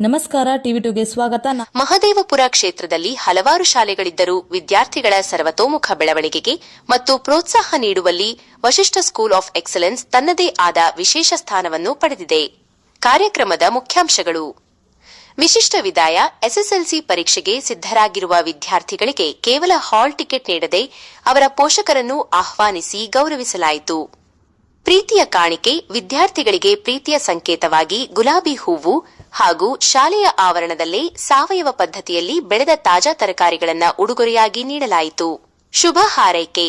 ನಮಸ್ಕಾರ, ಟಿವಿ2ಗೆ ಸ್ವಾಗತ. ಮಹದೇವಪುರ ಕ್ಷೇತ್ರದಲ್ಲಿ ಹಲವಾರು ಶಾಲೆಗಳಿದ್ದರೂ ವಿದ್ಯಾರ್ಥಿಗಳ ಸರ್ವತೋಮುಖ ಬೆಳವಣಿಗೆಗೆ ಮತ್ತು ಪ್ರೋತ್ಸಾಹ ನೀಡುವಲ್ಲಿ ವಶಿಷ್ಠ ಸ್ಕೂಲ್ ಆಫ್ ಎಕ್ಸಲೆನ್ಸ್ ತನ್ನದೇ ಆದ ವಿಶೇಷ ಸ್ಥಾನವನ್ನು ಪಡೆದಿದೆ. ಕಾರ್ಯಕ್ರಮದ ಮುಖ್ಯಾಂಶಗಳು: ವಿಶಿಷ್ಟ ವಿದಾಯ. ಎಸ್ಎಸ್ಎಲ್ಸಿ ಪರೀಕ್ಷೆಗೆ ಸಿದ್ಧರಾಗಿರುವ ವಿದ್ಯಾರ್ಥಿಗಳಿಗೆ ಕೇವಲ ಹಾಲ್ ಟಿಕೆಟ್ ನೀಡದೆ ಅವರ ಪೋಷಕರನ್ನು ಆಹ್ವಾನಿಸಿ ಗೌರವಿಸಲಾಯಿತು. ಪ್ರೀತಿಯ ಕಾಣಿಕೆ. ವಿದ್ಯಾರ್ಥಿಗಳಿಗೆ ಪ್ರೀತಿಯ ಸಂಕೇತವಾಗಿ ಗುಲಾಬಿ ಹೂವು ಹಾಗೂ ಶಾಲೆಯ ಆವರಣದಲ್ಲೇ ಸಾವಯವ ಪದ್ಧತಿಯಲ್ಲಿ ಬೆಳೆದ ತಾಜಾ ತರಕಾರಿಗಳನ್ನು ಉಡುಗೊರೆಯಾಗಿ ನೀಡಲಾಯಿತು. ಶುಭ ಹಾರೈಕೆ.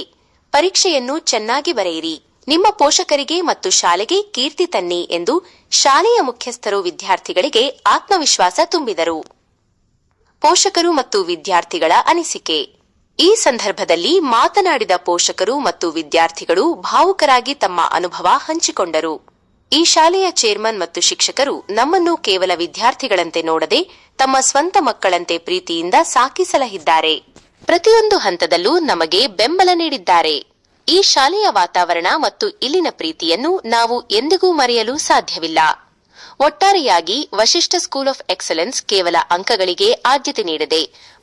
ಪರೀಕ್ಷೆಯನ್ನು ಚೆನ್ನಾಗಿ ಬರೆಯಿರಿ, ನಿಮ್ಮ ಪೋಷಕರಿಗೆ ಮತ್ತು ಶಾಲೆಗೆ ಕೀರ್ತಿ ತನ್ನಿ ಎಂದು ಶಾಲೆಯ ಮುಖ್ಯಸ್ಥರು ವಿದ್ಯಾರ್ಥಿಗಳಿಗೆ ಆತ್ಮವಿಶ್ವಾಸ ತುಂಬಿದರು. ಪೋಷಕರು ಮತ್ತು ವಿದ್ಯಾರ್ಥಿಗಳ ಅನಿಸಿಕೆ. ಈ ಸಂದರ್ಭದಲ್ಲಿ ಮಾತನಾಡಿದ ಪೋಷಕರು ಮತ್ತು ವಿದ್ಯಾರ್ಥಿಗಳು ಭಾವುಕರಾಗಿ ತಮ್ಮ ಅನುಭವ ಹಂಚಿಕೊಂಡರು. ಈ ಶಾಲೆಯ ಚೇರ್ಮನ್ ಮತ್ತು ಶಿಕ್ಷಕರು ನಮ್ಮನ್ನು ಕೇವಲ ವಿದ್ಯಾರ್ಥಿಗಳಂತೆ ನೋಡದೆ ತಮ್ಮ ಸ್ವಂತ ಮಕ್ಕಳಂತೆ ಪ್ರೀತಿಯಿಂದ ಸಾಕಿ ಸಲಹಿದ್ದಾರೆ. ಪ್ರತಿಯೊಂದು ಹಂತದಲ್ಲೂ ನಮಗೆ ಬೆಂಬಲ ನೀಡಿದ್ದಾರೆ. ಈ ಶಾಲೆಯ ವಾತಾವರಣ ಮತ್ತು ಇಲ್ಲಿನ ಪ್ರೀತಿಯನ್ನು ನಾವು ಎಂದಿಗೂ ಮರೆಯಲು ಸಾಧ್ಯವಿಲ್ಲ. ಒಟ್ಟಾರೆಯಾಗಿ ವಶಿಷ್ಠ ಸ್ಕೂಲ್ ಆಫ್ ಎಕ್ಸಲೆನ್ಸ್ ಕೇವಲ ಅಂಕಗಳಿಗೆ ಆದ್ಯತೆ ನೀಡದೆ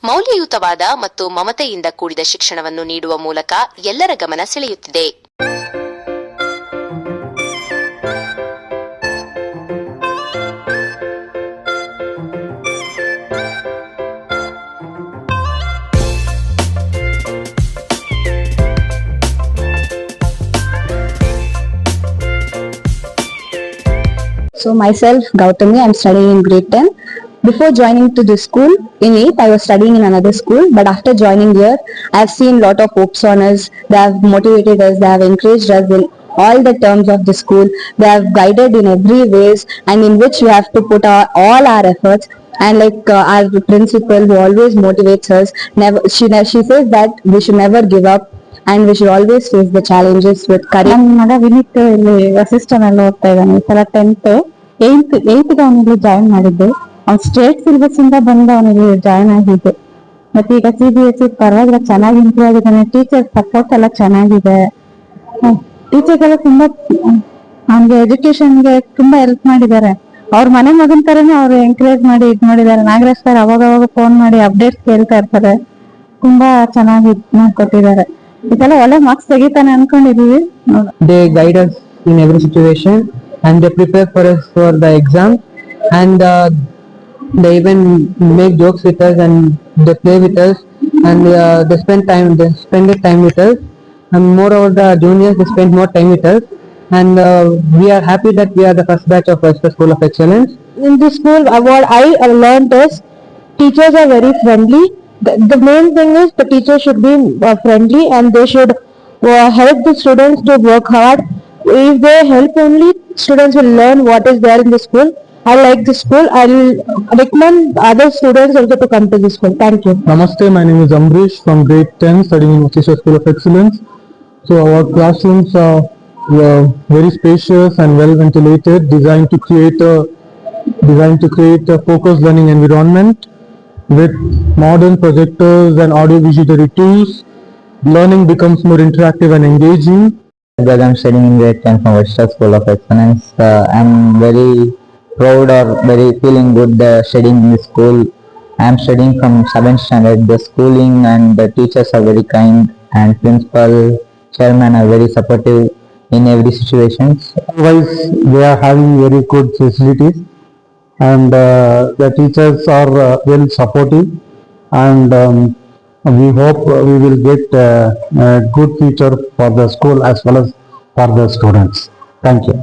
ಮೌಲ್ಯಯುತವಾದ ಮತ್ತು ಮಮತೆಯಿಂದ ಕೂಡಿದ ಶಿಕ್ಷಣವನ್ನು ನೀಡುವ ಮೂಲಕ ಎಲ್ಲರ ಗಮನ ಸೆಳೆಯುತ್ತಿದೆ. So myself, Gautami, I'm studying in grade 10. Before joining to this school, in 8th, I was studying in another school. But after joining here, I've seen a lot of hopes on us. They have motivated us. They have encouraged us in all the terms of the school. They have guided in every ways and in which we have to put all our efforts. And like our principal who always motivates us, she says that we should never give up. And we should always face the challenges with courage. ನನ್ನ ಮಗ ವಿನೀತ್ ಇಲ್ಲಿ ವಸಿಷ್ಠನಲ್ಲಿ ಓದ್ತಾ ಇದ್ದಾನೆ. ಈ ಸಲ 10th, 8th ಅವನಿಗೆ join ಮಾಡಿದ್ದೆ. ಅವ್ನು ಸ್ಟೇಟ್ ಸಿಲೆಬಸ್ ಇಂದ ಬಂದು ಅವನಿಗೆ ಜಾಯಿನ್ ಆಗಿದ್ದೆ. ಮತ್ತೆ ಈಗ CBSE ಪರವಾಗಿಲ್ಲ, ಚೆನ್ನಾಗಿ ಇಂಪ್ರೂವ್ ಆಗಿದ್ದಾನೆ. ಟೀಚರ್ಸ್ ಸಪೋರ್ಟ್ ಎಲ್ಲ ಚೆನ್ನಾಗಿದೆ. ಟೀಚರ್ಸ್ ಎಲ್ಲ ತುಂಬಾ ಅವನಿಗೆ ಎಜುಕೇಶನ್ಗೆ ತುಂಬಾ ಹೆಲ್ಪ್ ಮಾಡಿದ್ದಾರೆ. ಅವ್ರ ಮನೆ ಮಗನ್ ತರನೇ ಅವ್ರು ಎಂಕರೇಜ್ ಮಾಡಿ ಇದ್ ಮಾಡಿದ್ದಾರೆ. ನಾಗರಾಜ್ ಸರ್ ಅವಾಗ ಫೋನ್ ಮಾಡಿ ಅಪ್ಡೇಟ್ಸ್ ಕೇಳ್ತಾ ಇರ್ತಾರೆ. ತುಂಬಾ ಚೆನ್ನಾಗಿ ಮಾಡ್ಕೊಟ್ಟಿದ್ದಾರೆ. ಇದೆಲ್ಲ ಒಳ್ಳೆ marks ತೆಗಿತಾನೆ ಅನ್ಕೊಂಡಿದೀವಿ. They guide us in every situation and they prepare for us for the exam, and they even make jokes with us and they play with us, and they spend time with us, and moreover the juniors, they spend more time with us, and we are happy that we are the first batch of Western School of Excellence. In this school, what I learned is teachers are very friendly. The main thing is the teachers should be friendly and they should help the students to work hard. If they help only, students will learn what is there in the school. I like the school. I'll recommend other students also to come to the school. Thank you. Namaste, my name is Amrish from grade 10 studying in Washington School of Excellence. So our classrooms are very spacious and well ventilated, designed to create a focused learning environment. With modern projectors and audio-visual tools, learning becomes more interactive and engaging. Because I'm studying in grade 10 from Western School of Excellence, I'm very proud or very feeling good studying in this school. I'm studying from 7th standard. The schooling and the teachers are very kind, and principal, chairman are very supportive in every situation. Otherwise, they are having very good facilities, and the teachers are well supportive, and we hope we will get a good future for the school as well as for the students. Thank you.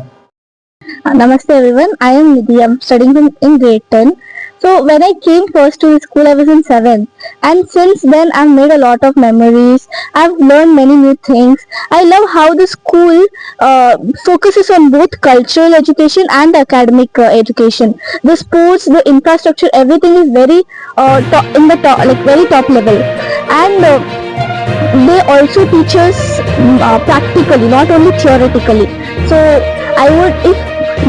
Namaste everyone. I am Nidhi. I'm studying in grade 10. So when I came first to the school, I was in 7th, and since then I've made a lot of memories. I've learned many new things. I love how the school focuses on both cultural education and academic education. The sports, the infrastructure, everything is very very top level, and they also teach us practically, not only theoretically. So I would, if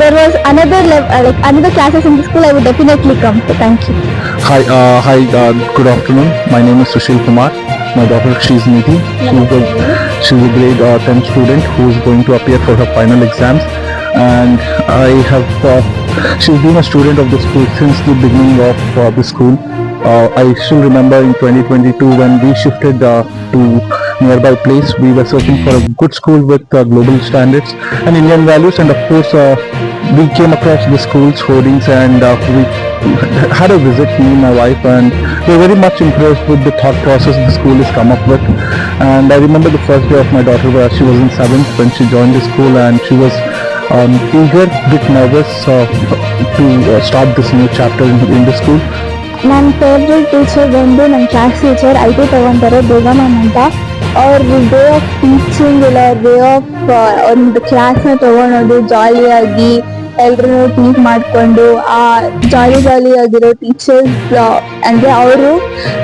there was another classes in the school, I would definitely come. So thank you. Hi, good afternoon. My name is Sushil Kumar. My daughter, she's Nidhi. She's a grade 10 student who is going to appear for her final exams. and I have she's been a student of the school since the beginning of the school. I still remember in 2022 when we shifted to nearby place, we were searching for a good school with global standards and Indian values, and of course we came across the school's hoardings, and we had a visit, me and my wife, and we were very much impressed with the thought process the school has come up with. And I remember the first day of my daughter where she was in 7th when she joined the school, and she was eager, bit nervous to start this new chapter in the school. ನನ್ನ favourite teacher ಬಂದು ನನ್ನ class teacher IT ತಗೊಂತಾರೆ ಬೇಗ ma'am ಅಂತ. ಅವ್ರ way of teaching ಇಲ್ಲ way of ಒಂದು ಕ್ಲಾಸ್ನ ತಗೊಳೋದು ಜಾಲಿಯಾಗಿ ಎಲ್ರೂ ಟೀಚ್ ಮಾಡಿಕೊಂಡು ಆ ಜಾಲಿ ಆಗಿರೋ ಟೀಚರ್ಸ್ ಅಂದರೆ ಅವರು.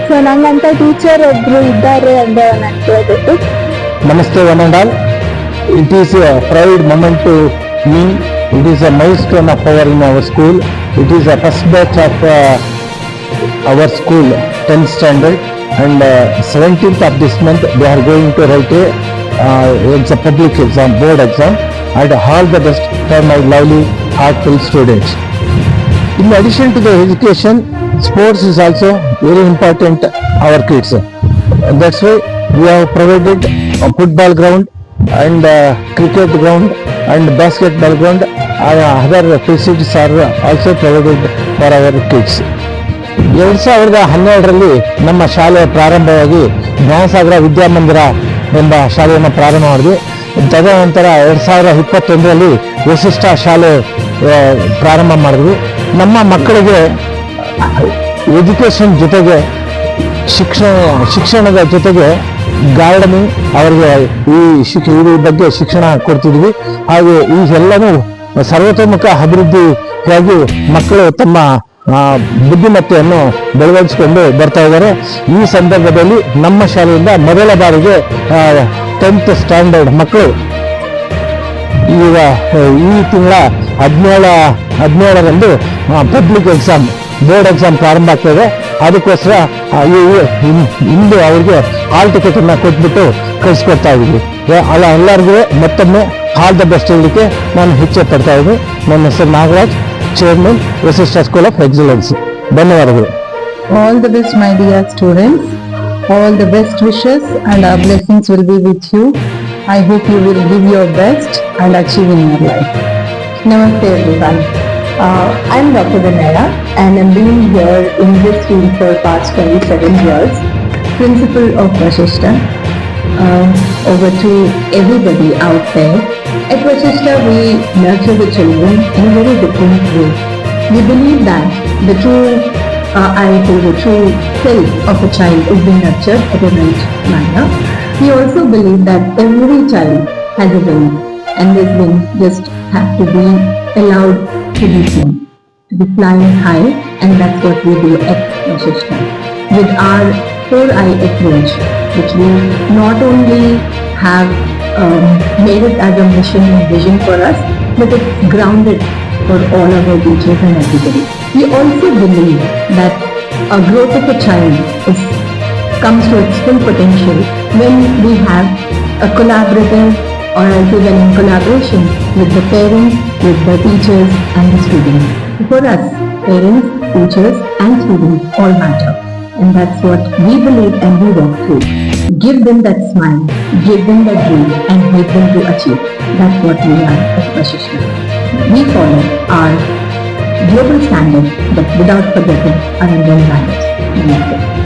ಸೊ ನಂಗಂತ ಟೀಚರ್ ಒಬ್ರು ಇದ್ದಾರೆ ಅಂತ ಅನ್ಕೊಳ್ಬೇಕು. Namaste one and all. It is a proud moment to me. It is a milestone of our in our school. It is a first batch of our school 10th standard, and 17th of this month they are going to write it's a public exam, board exam, and all the best for my lovely heartful students. In addition to the education, sports is also very important our kids. That's why we have provided a football ground and cricket ground and basketball ground. Other facilities are also provided for our kids. 2012ರಲ್ಲಿ ನಮ್ಮ ಶಾಲೆ ಪ್ರಾರಂಭವಾಗಿ ಜ್ಞಾನಸಾಗರ ವಿದ್ಯಾಮಂದಿರ ಎಂಬ ಶಾಲೆಯನ್ನು ಪ್ರಾರಂಭ ಮಾಡಿದ್ವಿ. ತದನಂತರ 2021ರಲ್ಲಿ ವಸಿಷ್ಠ ಶಾಲೆ ಪ್ರಾರಂಭ ಮಾಡಿದ್ವಿ. ನಮ್ಮ ಮಕ್ಕಳಿಗೆ ಎಜುಕೇಷನ್ ಜೊತೆಗೆ ಶಿಕ್ಷಣದ ಜೊತೆಗೆ ಗಾರ್ಡನಿಂಗ್, ಅವರಿಗೆ ಈ ಬಗ್ಗೆ ಶಿಕ್ಷಣ ಕೊಡ್ತಿದ್ವಿ. ಹಾಗೆ ಈ ಎಲ್ಲನೂ ಸರ್ವತೋಮುಖ ಅಭಿವೃದ್ಧಿಯಾಗಿ ಮಕ್ಕಳು ತಮ್ಮ ಬುದ್ಧಿಮತ್ತೆಯನ್ನು ಬೆಳವಣಿಸಿಕೊಂಡು ಬರ್ತಾ ಇದ್ದಾರೆ. ಈ ಸಂದರ್ಭದಲ್ಲಿ ನಮ್ಮ ಶಾಲೆಯಿಂದ ಮೊದಲ ಬಾರಿಗೆ 10th ಸ್ಟ್ಯಾಂಡರ್ಡ್ ಮಕ್ಕಳು ಈಗ ಈ ತಿಂಗಳ 17ರಂದು ಪಬ್ಲಿಕ್ ಎಕ್ಸಾಮ್, ಬೋರ್ಡ್ ಎಕ್ಸಾಮ್ ಪ್ರಾರಂಭ ಆಗ್ತದೆ. ಅದಕ್ಕೋಸ್ಕರ ಇಂದು ಅವರಿಗೆ ಹಾಲ್ ಟಿಕೆಟ್ ಅನ್ನ ಕೊಟ್ಬಿಟ್ಟು ಕಳಿಸ್ಕೊಡ್ತಾ ಇದ್ದೀವಿ. ಎಲ್ಲರಿಗೂ ಮತ್ತೊಮ್ಮೆ ಆಲ್ ದ ಬೆಸ್ಟ್ ಹೇಳಲಿಕ್ಕೆ ನಾನು ಹೆಚ್ಚು ಪಡ್ತಾ ಇದ್ದೀನಿ. ನನ್ನ ಹೆಸರು Nagaraj, Chairman, Vasishtha School of Excellence. ಧನ್ಯವಾದಗಳು. All the best, my dear students. All the best wishes and our blessings will be with you. I hope you will give your best and achieve in your life. Namaste everyone. I'm Dr. Vinaya and I'm being here in this field for past 27 years. Principal of Vasishtha. Over to everybody out there. At Vasishtha, we nurture the children in a very different way. We believe that the true the true self of a child is being nurtured at a right manner. We also believe that every child has a wing, and this wing just has to be allowed to be seen, to be flying high, and that's what we do at Vasishtha. With our 4I approach, which we not only have made it as a mission and vision for us, but it's grounded for all our teachers and everybody. We also believe that a growth of a child comes to its full potential when we have a collaborative, or also when in collaboration with the parents, with the teachers and the students. For us, parents, teachers and students all matter. And that's what we believe and we work through. Give them that smile, give them that dream and help them to achieve. That's what we are at Vasishtha. We follow our global standards but without forgetting our Indian values.